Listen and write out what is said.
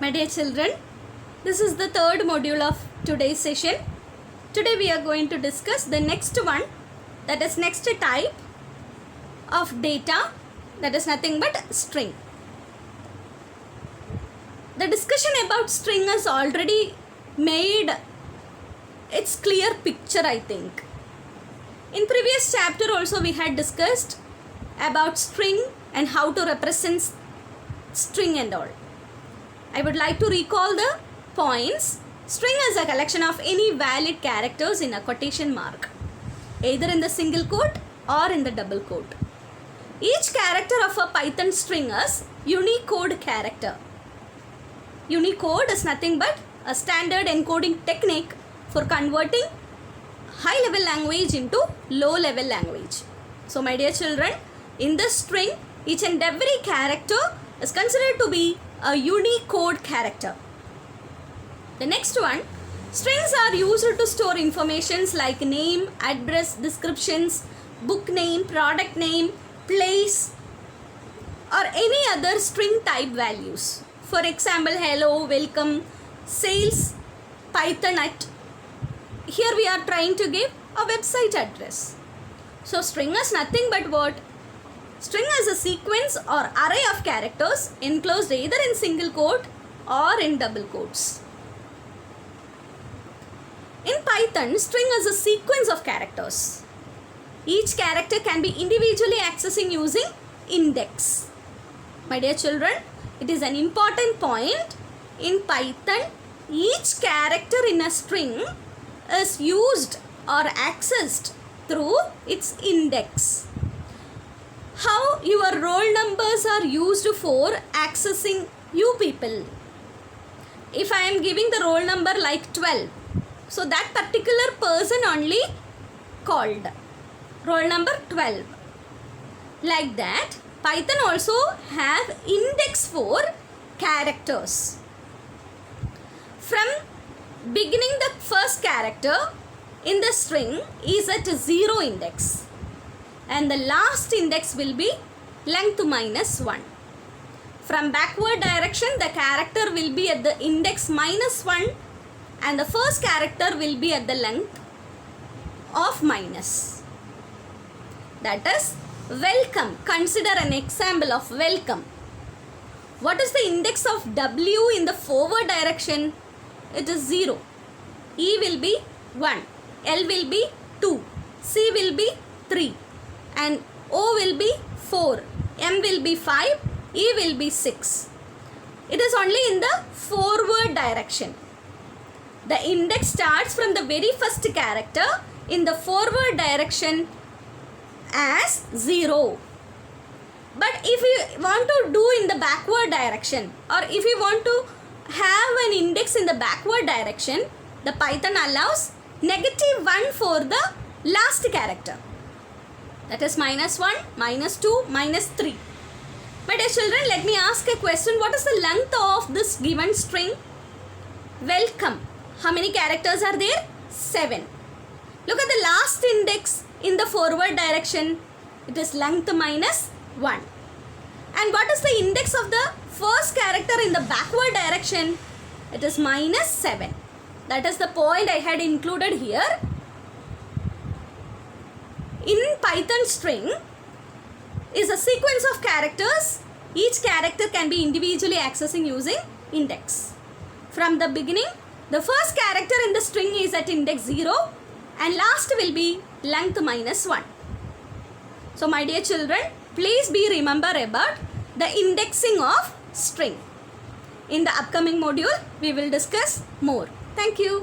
My dear children, this is the third module of today's session. Today we are going to discuss the next one, that is next type of data, that is nothing but string. The discussion about string has already made its clear picture, I think. In previous chapter also we had discussed about string and how to represent string and all. I would like to recall the points. String is a collection of any valid characters in a quotation mark, either in the single quote or in the double quote. Each character of a Python string is Unicode character. Unicode is nothing but a standard encoding technique for converting high level language into low level language. So my dear children, in this string, each and every character is considered to be a Unicode character. The next one, strings are used to store informations like name, address, descriptions, book name, product name, place, or any other string type values. For example, hello, welcome, sales, Python at. Here we are trying to give a website address. So string is nothing but what? String is a sequence or array of characters enclosed either in single quote or in double quotes. In Python, string is a sequence of characters. Each character can be individually accessing using index. My dear children, it is an important point. In Python, each character in a string is used or accessed through its index. How your roll numbers are used for accessing you people. If I am giving the roll number like 12, so that particular person only called. Roll number 12. Like that, Python also have index for characters. From beginning, the first character in the string is at 0 index. And the last index will be length minus 1. From backward direction, the character will be at the index minus 1 and the first character will be at the length of minus. That is welcome. Consider an example of welcome. What is the index of W in the forward direction? It is 0. E will be 1. L will be 2. C will be 3. And O will be 4, M will be 5, E will be 6. It is only in the forward direction. The index starts from the very first character in the forward direction as 0. But if you want to do in the backward direction, or if you want to have an index in the backward direction, the Python allows -1 for the last character. That is -1, -2, -3. My dear children, let me ask a question. What is the length of this given string? Welcome. How many characters are there? 7. Look at the last index in the forward direction. It is length -1. And what is the index of the first character in the backward direction? It is -7. That is the point I had included here. In Python, string is a sequence of characters. Each character can be individually accessing using index. From the beginning, the first character in the string is at index 0 and last will be length -1. So my dear children, please be remember about the indexing of string. In the upcoming module, we will discuss more. Thank you.